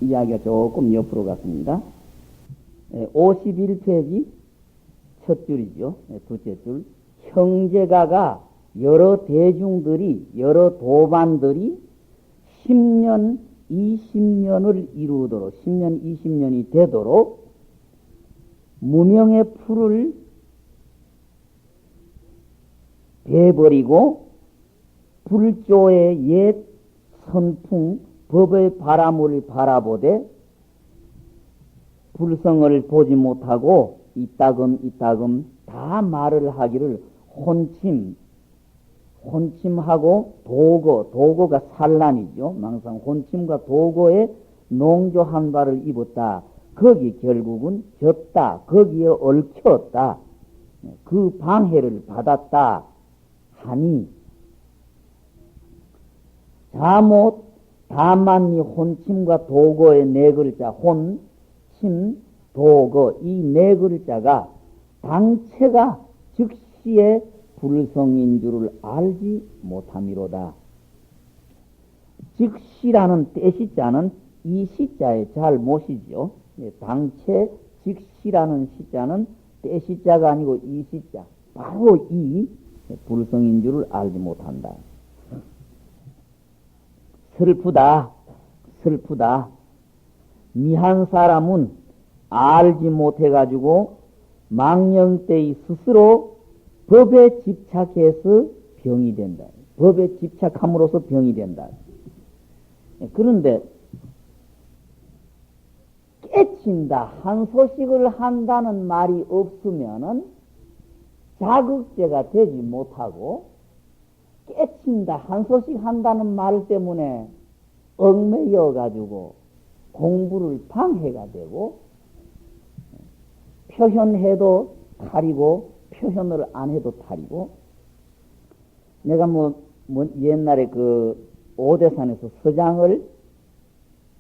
이야기가 조금 옆으로 갔습니다. 51페이지 첫 줄이죠. 둘째 줄. 형제가가 여러 대중들이, 여러 도반들이 10년, 20년을 이루도록, 10년, 20년이 되도록 무명의 풀을 베버리고 불조의 옛 선풍, 법의 바람을 바라보되 불성을 보지 못하고 이따금 다 말을 하기를 혼침하고 도거가 산란이죠. 망상 혼침과 도거에 농조한 바를 입었다. 거기 결국은 졌다. 거기에 얽혔다. 그 방해를 받았다 하니 자못 다만이 혼침과 도거의 네 글자 혼침 도거 이 네 글자가 당체가 즉시의 불성인 줄을 알지 못함이로다. 즉시라는 때시자는 이 시자의 잘못이죠. 당체 즉시라는 시자는 때시자가 아니고 이 시자 바로 이 불성인 줄을 알지 못한다. 슬프다. 미한 사람은 알지 못해가지고 망령때의 스스로 법에 집착해서 병이 된다. 법에 집착함으로써 병이 된다. 그런데 깨친다, 한 소식을 한다는 말이 없으면은 자극제가 되지 못하고 깨친다, 한 소식 한다는 말 때문에 얽매여 가지고 공부를 방해가 되고 표현해도 탈이고 표현을 안 해도 탈이고 내가 옛날에 그 오대산에서 서장을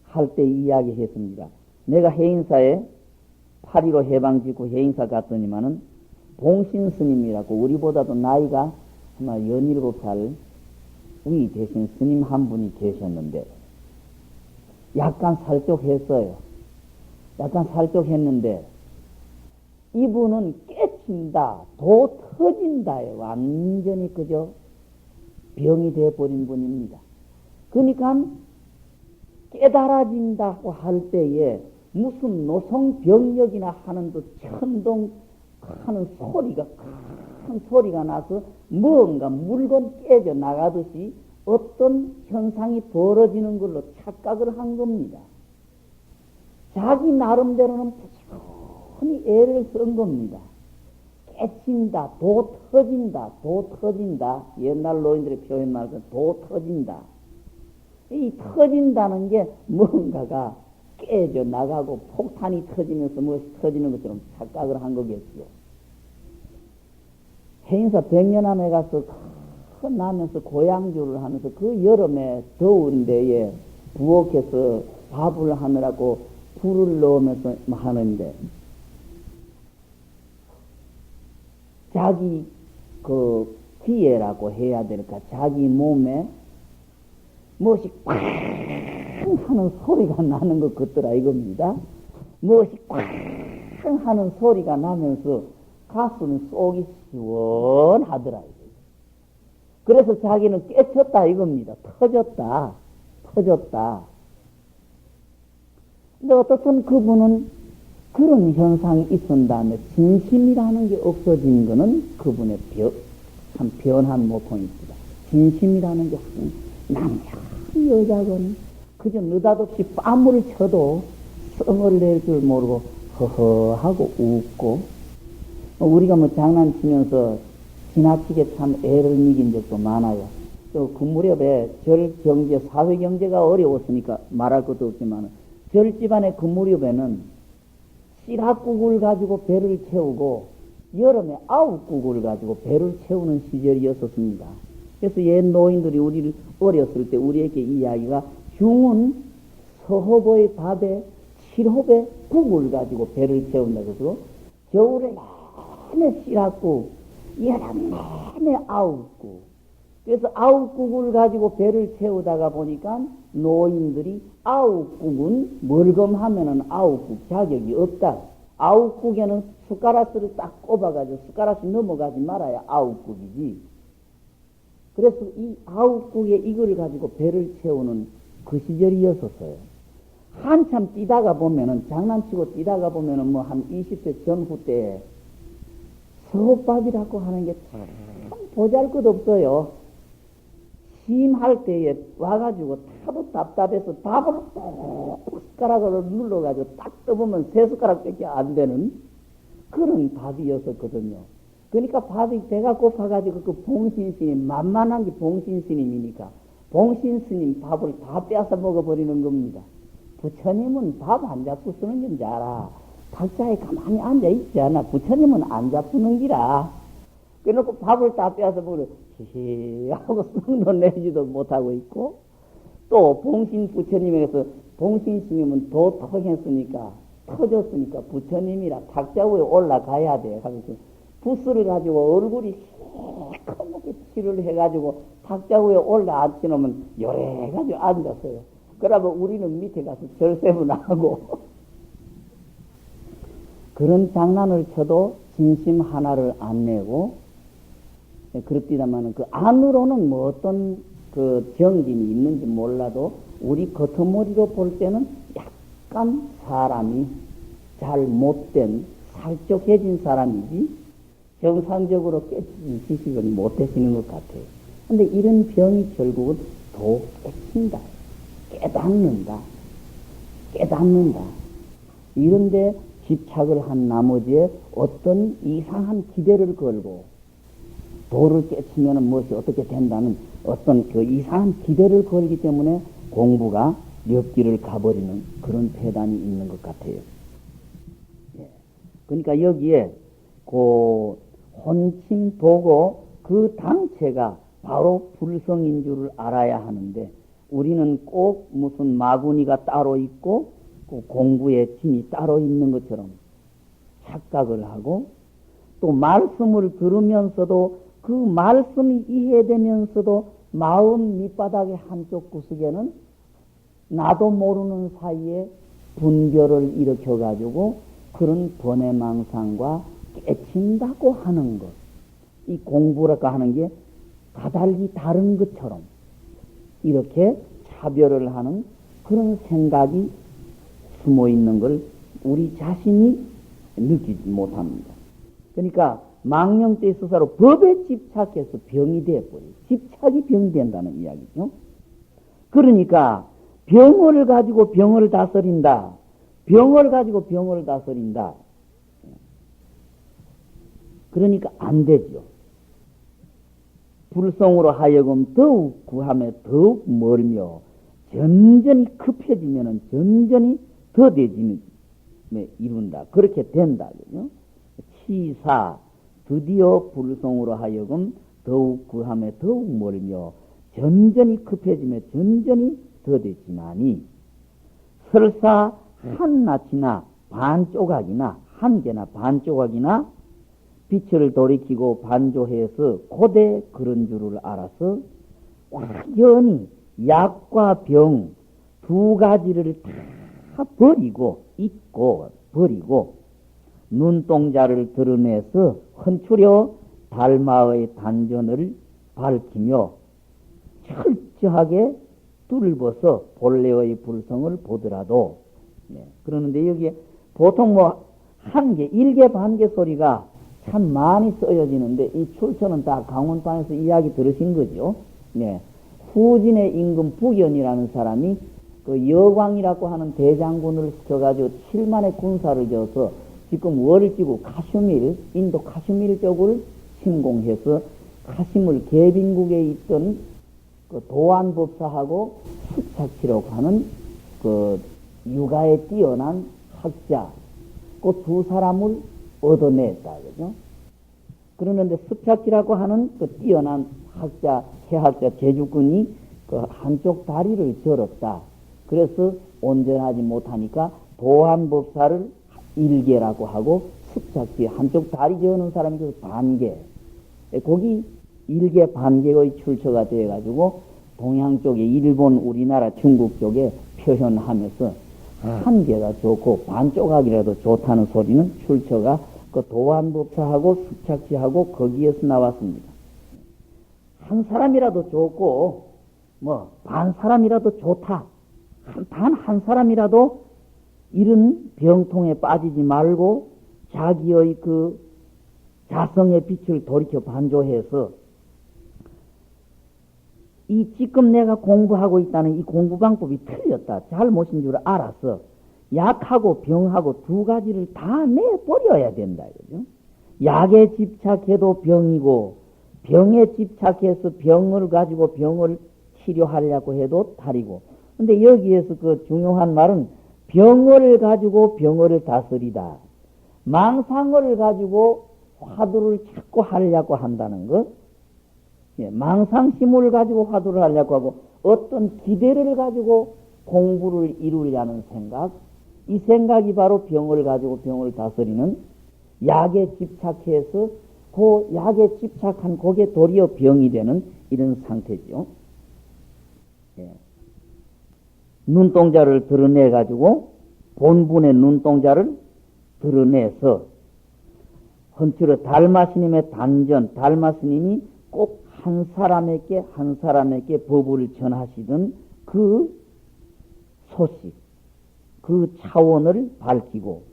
할 때 이야기했습니다. 내가 해인사에 8.15 해방직후 해인사 갔더니만은 봉신 스님이라고 우리보다도 나이가 아마 17살 위 되신 스님 한 분이 계셨는데 약간 살쪽했어요. 약간 살쪽했는데 이분은 깨친다, 도 터진다에 완전히 그저 병이 되어버린 분입니다. 그러니까 깨달아진다고 할 때에 무슨 노성병력이나 하는 듯 천동하는 소리가 큰 소리가 나서 뭔가 물건 깨져 나가듯이 어떤 현상이 벌어지는 걸로 착각을 한 겁니다. 자기 나름대로는 부지런히 애를 쓴 겁니다. 깨친다, 도 터진다. 옛날 노인들의 표현 말고 도 터진다. 이 터진다는 게 뭔가가 깨져 나가고 폭탄이 터지면서 무엇이 터지는 것처럼 착각을 한 거겠지요. 해인사 백년암에 가서 나면서 고향주를 하면서 그 여름에 더운 데에 부엌에서 밥을 하느라고 불을 넣으면서 하는데 자기 그 귀에라고 해야 될까 자기 몸에 무엇이 꽝 하는 소리가 나는 것 같더라 이겁니다. 무엇이 꽝 하는 소리가 나면서 가슴 속이 시원하더라. 그래서 자기는 깨쳤다 이겁니다. 터졌다. 근데 어떻든 그분은 그런 현상이 있은 다음에 진심이라는 게 없어진 거는 그분의 참 변한 모통입니다. 진심이라는 게 남편 여자건 그저 느닷없이 뺨을 쳐도 성을 낼 줄 모르고 허허하고 웃고 우리가 장난치면서 지나치게 참 애를 먹인 적도 많아요. 또 그 무렵에 절경제, 사회경제가 어려웠으니까 말할 것도 없지만 절집안의 그 무렵에는 씨락국을 가지고 배를 채우고 여름에 아욱국을 가지고 배를 채우는 시절이었었습니다. 그래서 옛 노인들이 우리를 어렸을 때 우리에게 이야기가 중은 서호보의 밥에 7호배 국을 가지고 배를 채운다고 해서 겨울에 내내 씨락국, 여름 내내 아욱국. 그래서 아욱국을 가지고 배를 채우다가 보니까 노인들이 아홉국은 멀검하면은 아홉국 자격이 없다. 아홉국에는 숟가락을 딱 꼽아가지고 숟가락이 넘어가지 말아야 아홉국이지. 그래서 이 아홉국에 이걸 가지고 배를 채우는 그 시절이었었어요. 한참 뛰다가 보면은, 장난치고 뛰다가 보면은 뭐 한 20대 전후 때 서밥이라고 하는 게 참 보잘것 없어요. 심할 때에 와가지고 타도 답답해서 밥을 꼭 숟가락으로 눌러가지고 딱 떠보면 세 숟가락밖에 안 되는 그런 밥이었었거든요. 그러니까 밥이 배가 고파가지고 그 봉신스님, 만만한 게 봉신스님이니까 봉신스님 밥을 다 빼앗아 먹어버리는 겁니다. 부처님은 밥 안 잡고 쓰는 건지 알아. 탁자에 가만히 앉아있지 않아. 부처님은 안 잡수는 기라. 그래놓고 밥을 다 빼앗아 먹으려 히히하고 썩도 내지도 못하고 있고, 또 봉신 부처님에서 봉신 스님은 도 터졌으니까 부처님이라 탁자 위에 올라가야 돼 하면서 부스를 가지고 얼굴이 시커멓게 칠을 해가지고 탁자 위에 올라앉혀놓으면 요래가지고 앉았어요. 그러면 우리는 밑에 가서 절세문 하고 그런 장난을 쳐도 진심 하나를 안 내고, 그렇디다마는 그 안으로는 뭐 어떤 그 정진이 있는지 몰라도 우리 겉머리로 볼 때는 약간 사람이 잘 못된 살적해진 사람이지 정상적으로 깨진 지식은 못 되시는 것 같아요. 근데 이런 병이 결국은 더 깨친다. 깨닫는다. 이런데 집착을 한 나머지에 어떤 이상한 기대를 걸고 도를 깨치면 무엇이 어떻게 된다는 어떤 그 이상한 기대를 걸기 때문에 공부가 렵기를 가버리는 그런 폐단이 있는 것 같아요. 예. 그러니까 여기에 그 혼침 보고 그 당체가 바로 불성인 줄을 알아야 하는데, 우리는 꼭 무슨 마구니가 따로 있고 그 공부의 진이 따로 있는 것처럼 착각을 하고, 또 말씀을 들으면서도 그 말씀이 이해되면서도 마음 밑바닥의 한쪽 구석에는 나도 모르는 사이에 분별을 일으켜가지고 그런 번외망상과 깨친다고 하는 것, 이 공부라고 하는 게 다달리 다른 것처럼 이렇게 차별을 하는 그런 생각이 숨어 있는 걸 우리 자신이 느끼지 못합니다. 그러니까 망령때 있어서로 법에 집착해서 병이 되어버려요. 집착이 병이 된다는 이야기죠. 그러니까 병을 가지고 병을 다스린다. 병을 가지고 병을 다스린다. 그러니까 안 되죠. 불성으로 하여금 더욱 구함에 더욱 멀며 점점이 급해지면은 점점이 더뎌지는 이룬다. 그렇게 된다. 그죠? 치사 드디어 불성으로 하여금 더욱 구함에 더욱 멀며 점점이 급해지며 점점이 더뎌지나니 설사 한낱이나 반조각이나 한 개나 반조각이나 빛을 돌이키고 반조해서 고대 그런 줄을 알아서 완전히 약과 병 두 가지를 다 잊고 버리고 눈동자를 드러내서 헌추려 달마의 단전을 밝히며 철저하게 뚫어서 본래의 불성을 보더라도, 그러는데 여기에 보통 뭐 한 개, 일개 반개 소리가 참 많이 쓰여지는데 이 출처는 다 강원판에서 이야기 들으신 거죠. 후진의 임금 부견이라는 사람이 그 여광이라고 하는 대장군을 시켜가지고 7만의 군사를 지어서 지금 월지구 카슈밀, 인도 카슈밀 쪽을 침공해서 카시물 계빈국에 있던 그 도안법사하고 습착치라고 하는 그 육아에 뛰어난 학자, 그 두 사람을 얻어냈다. 그죠? 그러는데 습착치라고 하는 그 뛰어난 학자, 해학자 제주군이 그 한쪽 다리를 절었다. 그래서 온전하지 못하니까 도안법사를 일개라고 하고 습착치 한쪽 다리 저는 사람이 그 반개. 거기 일개 반개의 출처가 되어가지고 동양 쪽에 일본, 우리나라, 중국 쪽에 표현하면서 한 개가 좋고 반조각이라도 좋다는 소리는 출처가 그 도안법사하고 숙착지하고 거기에서 나왔습니다. 한 사람이라도 좋고 뭐 반 사람이라도 좋다. 단 한 사람이라도 이런 병통에 빠지지 말고 자기의 그 자성의 빛을 돌이켜 반조해서 이 지금 내가 공부하고 있다는 이 공부 방법이 틀렸다. 잘못인 줄 알아서 약하고 병하고 두 가지를 다 내버려야 된다. 이거죠. 약에 집착해도 병이고 병에 집착해서 병을 가지고 병을 치료하려고 해도 탈이고. 근데 여기에서 그 중요한 말은 병을 가지고 병을 다스리다. 망상을 가지고 화두를 찾고 하려고 한다는 것. 예, 망상심을 가지고 화두를 하려고 하고 어떤 기대를 가지고 공부를 이루려는 생각. 이 생각이 바로 병을 가지고 병을 다스리는 약에 집착해서 그 약에 집착한 그게 도리어 병이 되는 이런 상태죠. 예. 눈동자를 드러내 가지고 본분의 눈동자를 드러내서 헌치로 달마스님의 단전, 달마스님이 꼭 한 사람에게 법을 전하시던 그 소식, 그 차원을 밝히고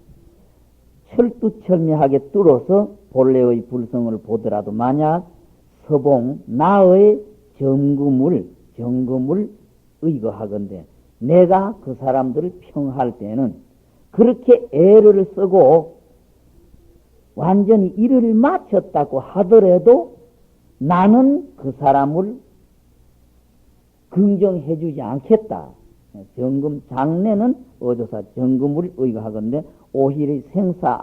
철두철미하게 뚫어서 본래의 불성을 보더라도 만약 서봉, 나의 점검을 의거하건대 내가 그 사람들을 평할 때는 그렇게 애를 쓰고 완전히 일을 마쳤다고 하더라도 나는 그 사람을 긍정해 주지 않겠다. 점검, 장례는 어조사 점검을 의거하건대 오히려 생사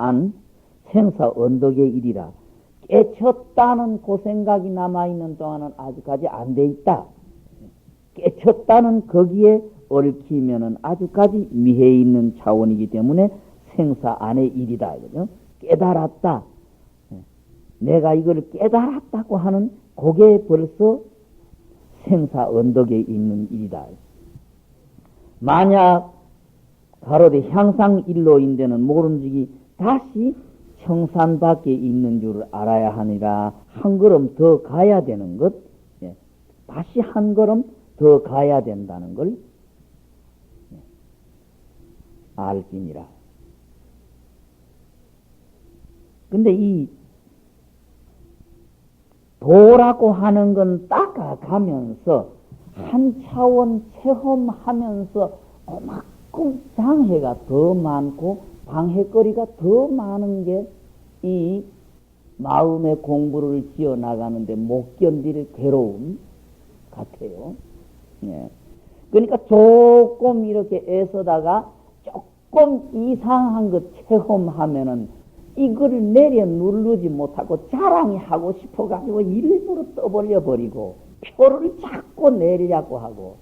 언덕의 일이라 깨쳤다는 그 생각이 남아있는 동안은 아직까지 안 돼 있다. 깨쳤다는 거기에 얽히면은 아직까지 미해 있는 차원이기 때문에 생사 안의 일이다. 이거죠. 깨달았다. 내가 이걸 깨달았다고 하는 그게 벌써 생사 언덕에 있는 일이다. 만약 가로되 향상일로인데는 모름지기 다시 청산 밖에 있는 줄 알아야 하니라. 한 걸음 더 가야 되는 것, 다시 한 걸음 더 가야 된다는 걸 알기니라. 근데 이 도라고 하는 건 닦아가면서 한 차원 체험하면서 그만큼 장애가 더 많고 방해거리가 더 많은 게 이 마음의 공부를 지어 나가는데 못 견딜 괴로움 같아요. 예. 그러니까 조금 이렇게 애써다가 조금 이상한 것 체험하면은 이걸 내려 누르지 못하고 자랑이 하고 싶어가지고 일부러 떠벌려 버리고 표를 자꾸 내려고 하고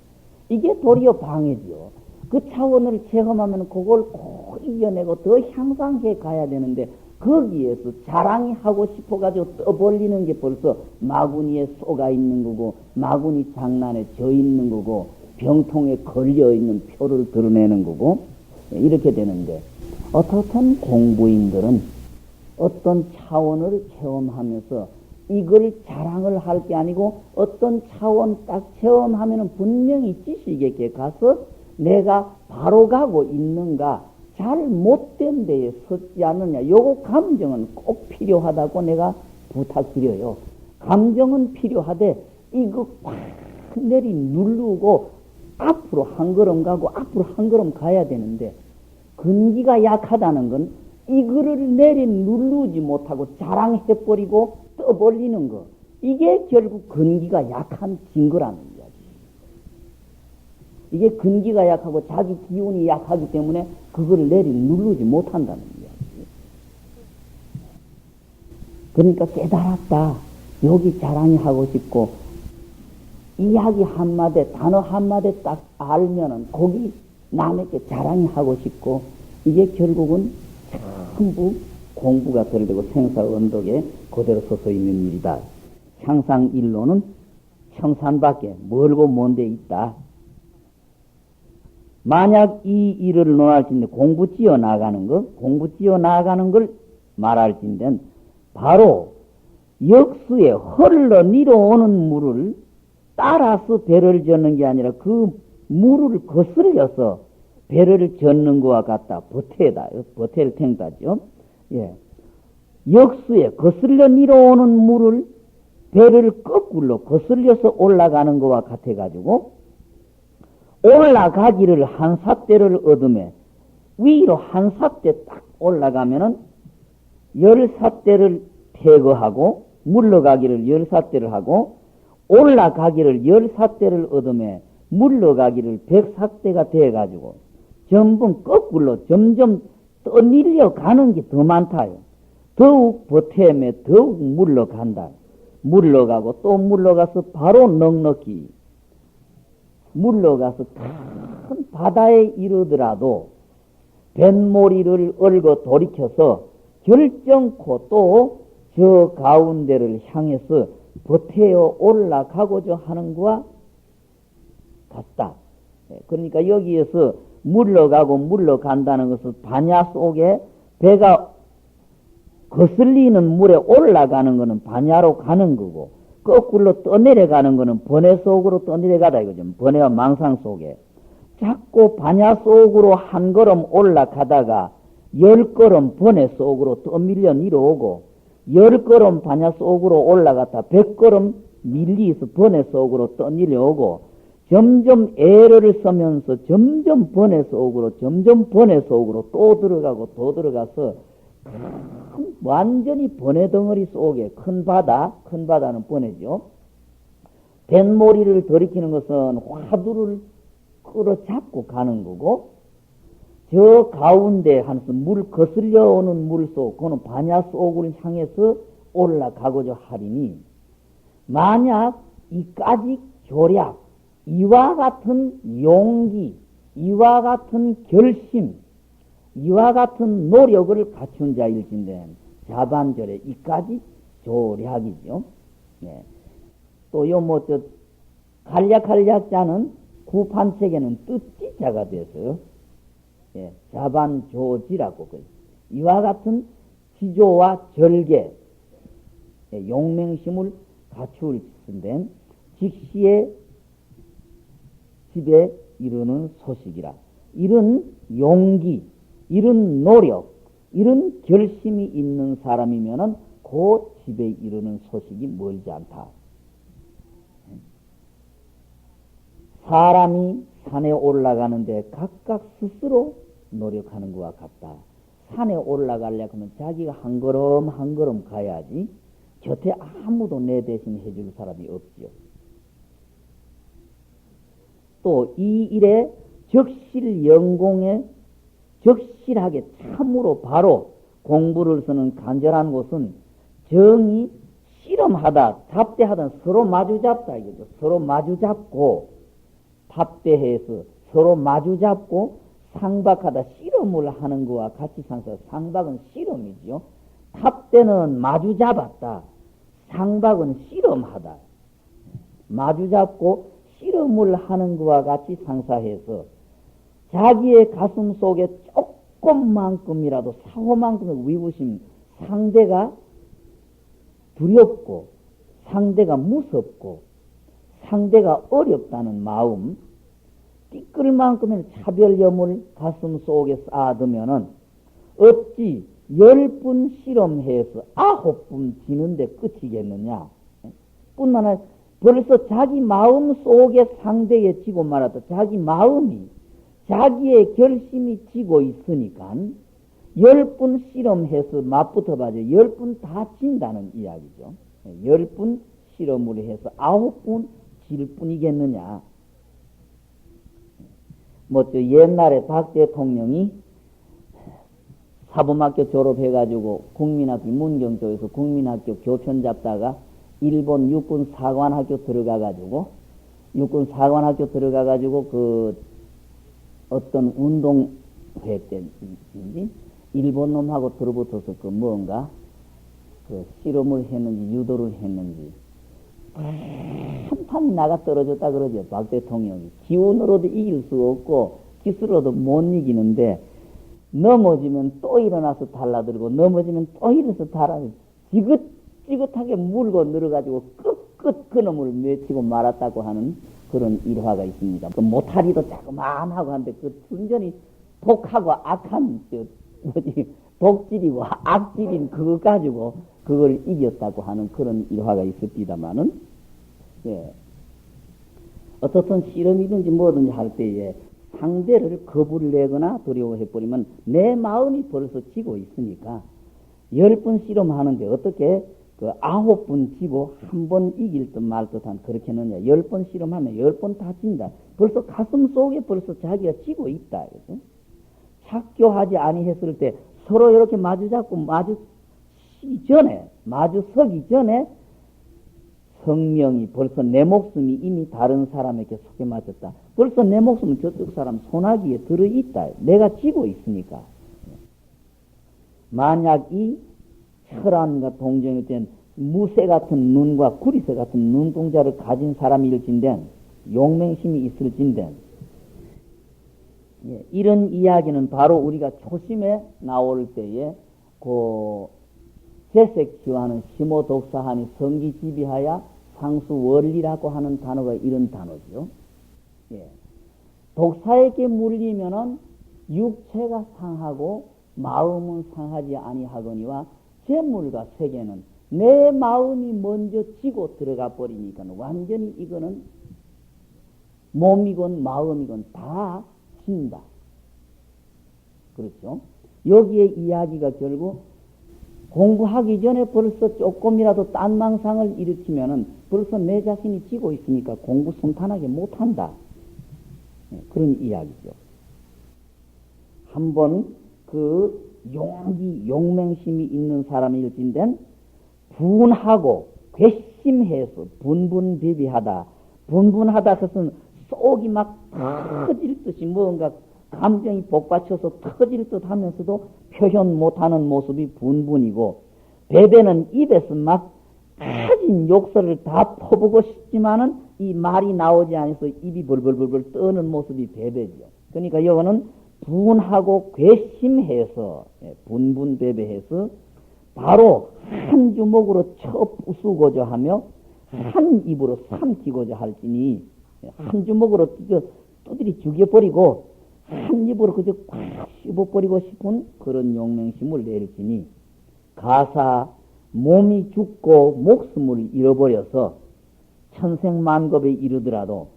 이게 도리어 방해죠. 그 차원을 체험하면 그걸 꼭 이겨내고 더 향상해 가야 되는데 거기에서 자랑이 하고 싶어가지고 떠벌리는 게 벌써 마구니에 쏘가 있는 거고 마구니 장난에 져 있는 거고 병통에 걸려 있는 표를 드러내는 거고 이렇게 되는데 어떻든 공부인들은 어떤 차원을 체험하면서 이걸 자랑을 할 게 아니고 어떤 차원 딱 체험하면은 분명히 지식에게 가서 내가 바로 가고 있는가 잘 못된 데에 섰지 않느냐. 요거 감정은 꼭 필요하다고 내가 부탁드려요. 감정은 필요하되 이거 꽉 내리 누르고 앞으로 한 걸음 가고 앞으로 한 걸음 가야 되는데 근기가 약하다는 건 이거를 내리 누르지 못하고 자랑해버리고 떠벌리는 거. 이게 결국 근기가 약한 증거라는 이야기. 이게 근기가 약하고 자기 기운이 약하기 때문에 그걸 내리 누르지 못한다는 이야기. 그러니까 깨달았다. 여기 자랑이 하고 싶고 이야기 한마디, 단어 한마디 딱 알면은 거기 남에게 자랑이 하고 싶고 이게 결국은 전부 공부가 덜 되고 생사 언덕에 그대로 서서 있는 일이다. 향상일로는 청산밖에 멀고 먼 데 있다. 만약 이 일을 논할진데 공부 지어 나가는 것, 공부 지어 나가는 걸 말할진데 바로 역수에 흘러 내려오는 물을 따라서 배를 젓는 게 아니라 그 물을 거슬려서 배를 젓는 것과 같다. 버태다. 버태를 탱다죠. 예. 역수에 거슬려 내려오는 물을 배를 거꾸로 거슬려서 올라가는 것과 같아가지고 올라가기를 한 삿대를 얻으며 위로 한 삿대 딱 올라가면은 10삿대를 퇴거하고 물러가기를 10삿대를 하고 올라가기를 10삿대를 얻으며 물러가기를 100삿대가 돼가지고 전부 거꾸로 점점 떠밀려 가는 게 더 많다요. 더욱 보태며 더욱 물러간다. 물러가고 또 물러가서 바로 넉넉히 물러가서 큰 바다에 이르더라도 뱃머리를 얽어 돌이켜서 결정코 또 저 가운데를 향해서 버텨 올라가고자 하는 것과 같다. 그러니까 여기에서 물러가고 물러간다는 것은 반야 속에 배가 거슬리는 물에 올라가는 것은 반야로 가는 거고 거꾸로 떠내려가는 것은 번뇌 속으로 떠내려가다 이거죠. 번뇌와 망상 속에 자꾸 반야 속으로 한 걸음 올라가다가 10걸음 번뇌 속으로 떠밀려 내려오고 10걸음 반야 속으로 올라갔다 100걸음 밀리서 번뇌 속으로 떠내려오고 점점 애를 쓰면서 점점 번뇌 속으로 점점 번뇌 속으로 또 들어가고 또 들어가서 완전히 번뇌 덩어리 속에 큰 바다는 번뇌죠. 뱃머리를 들이키는 것은 화두를 끌어잡고 가는 거고 저 가운데 한서 물 거슬려 오는 물 속, 그거는 반야 속을 향해서 올라가고자 하리니 만약 이까지 조략, 이와 같은 용기, 이와 같은 결심, 이와 같은 노력을 갖춘 자일진데 자반절에 이까지 조략이죠. 네. 또요 간략자는 구판책에는 뜻지자가 돼서요. 예, 자반조지라고 그래요. 이와 같은 지조와 절개, 예, 용맹심을 갖출 텐데 직시에 집에 이르는 소식이라. 이런 용기, 이런 노력, 이런 결심이 있는 사람이면은 그 집에 이르는 소식이 멀지 않다. 사람이 산에 올라가는데 각각 스스로 노력하는 것과 같다. 산에 올라가려고 하면 자기가 한 걸음 한 걸음 가야지 곁에 아무도 내 대신 해줄 사람이 없지요. 또 이 일에 적실 연공에 적실하게 참으로 바로 공부를 쓰는 간절한 곳은 정이 씨름하다 답대하다 서로 마주잡다 이거죠. 서로 마주잡고 답대해서 서로 마주잡고 상박하다 씨름을 하는 것과 같이 상사. 상박은 씨름이죠. 답대는 마주잡았다. 상박은 씨름하다. 마주잡고 씨름을 하는 것과 같이 상사해서 자기의 가슴 속에 조금만큼이라도 사고만큼의 위부심, 상대가 두렵고 상대가 무섭고 상대가 어렵다는 마음, 띠끌만큼의 차별염을 가슴 속에 쌓아두면은 어찌 10분 실험해서 9분 지는데 끝이겠느냐. 뿐만 아니라 벌써 자기 마음 속에 상대에 지고 말았다. 자기 마음이 자기의 결심이 지고 있으니까 10분 실험해서 맞붙어봐줘 10분 다 진다는 이야기죠. 10분 실험을 해서 9분 질 뿐이겠느냐. 옛날에 박 대통령이 사범학교 졸업해가지고 국민학교 문경 쪽에서 국민학교 교편 잡다가 일본 육군 사관학교 들어가가지고 그 어떤 운동회 때인지 일본 놈하고 들어붙어서 그 뭔가 그 실험을 했는지 유도를 했는지 한탄 나가 떨어졌다 그러죠. 박 대통령이. 기운으로도 이길 수 없고 기술로도 못 이기는데 넘어지면 또 일어나서 달라들고 넘어지면 또 일어나서 달아들고 지긋지긋하게 물고 늘어가지고 끝끝 그놈을 맺히고 말았다고 하는 그런 일화가 있습니다. 그 모타리도 자그마하고 한데 그 순전히 독하고 악한 독질이고 악질인 그거 가지고 그걸 이겼다고 하는 그런 일화가 있었습니다마는, 예. 어떻든 실험이든지 뭐든지 할 때에 상대를 겁을 내거나 두려워해버리면 내 마음이 벌써 지고 있으니까 10번 실험하는데 어떻게 그 9번 지고 한 번 이길 듯 말 듯한 그렇게 하느냐. 10번 실험하면 10번 다 진다. 벌써 가슴 속에 벌써 자기가 지고 있다. 그죠? 착교하지 아니했을 때 서로 이렇게 마주잡고 마주서기 전에 성명이 벌써 내 목숨이 이미 다른 사람에게 속에 맞았다. 벌써 내 목숨은 저쪽 사람 손아귀에 들어있다. 내가 지고 있으니까. 만약 이 철안과 동정이 된 무쇠 같은 눈과 구리쇠 같은 눈동자를 가진 사람일진된 용맹심이 있을진된, 예, 이런 이야기는 바로 우리가 초심에 나올 때에 그 재색지화하는 심호독사하니 성기지비하야 상수원리라고 하는 단어가 이런 단어죠. 예. 독사에게 물리면은 육체가 상하고 마음은 상하지 아니하거니와 재물과 세계는 내 마음이 먼저 지고 들어가 버리니까 완전히 이거는 몸이건 마음이건 다 진다. 그렇죠? 여기에 이야기가 결국 공부하기 전에 벌써 조금이라도 딴망상을 일으키면은 벌써 내 자신이 지고 있으니까 공부 순탄하게 못한다. 그런 이야기죠. 한번 그 용맹심이 있는 사람일진된 분하고 괘씸해서 분분비비하다. 분분하다 그것은 속이 막 터질 듯이 뭔가 감정이 복받쳐서 터질 듯 하면서도 표현 못하는 모습이 분분이고, 베베는 입에서 막 터진 욕설을 다 퍼보고 싶지만은 이 말이 나오지 않아서 입이 벌벌벌벌 떠는 모습이 베베죠. 그러니까 이거는 분하고 괘씸해서, 분분베베해서 바로 한 주먹으로 쳐 부수고자 하며 한 입으로 삼키고자 할지니 한 주먹으로 두드리 죽여버리고 한 입으로 그저 꽉 씹어버리고 싶은 그런 용맹심을 내리치니, 가사 몸이 죽고 목숨을 잃어버려서 천생만급에 이르더라도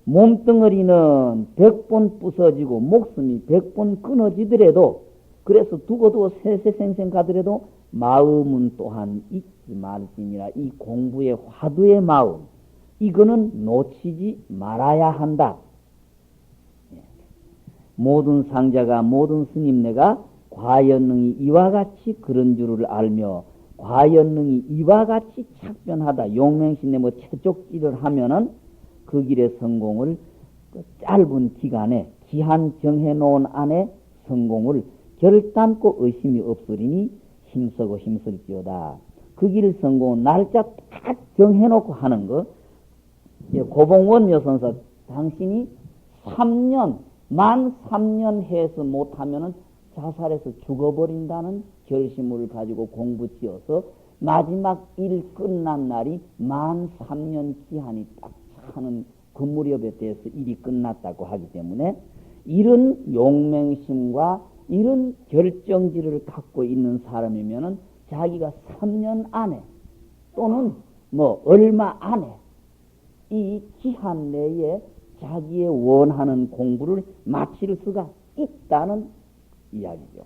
몸뚱어리는 100번 부서지고 목숨이 100번 끊어지더라도, 그래서 두고두고 세세생생 가더라도 마음은 또한 잊지 말지니라. 이 공부의 화두의 마음, 이거는 놓치지 말아야 한다. 모든 상자가 모든 스님네가 과연능이 이와 같이 그런 줄을 알며 과연능이 이와 같이 착변하다. 용맹신내 뭐 채쪽질을 하면은 그 길의 성공을 그 짧은 기간에 기한 정해놓은 안에 성공을 결단코 의심이 없으리니 힘쓰고 힘쓸지어다. 그 길 성공은 날짜 딱 정해놓고 하는 거. 고봉원 여선사 당신이 3년 해서 못하면은 자살해서 죽어버린다는 결심을 가지고 공부 지어서 마지막 일 끝난 날이 만 3년 기한이 딱 차는 그 무렵에 대해서 일이 끝났다고 하기 때문에 이런 용맹심과 이런 결정지를 갖고 있는 사람이면은 자기가 3년 안에 또는 뭐 얼마 안에 이 기한 내에 자기의 원하는 공부를 마칠 수가 있다는 이야기죠.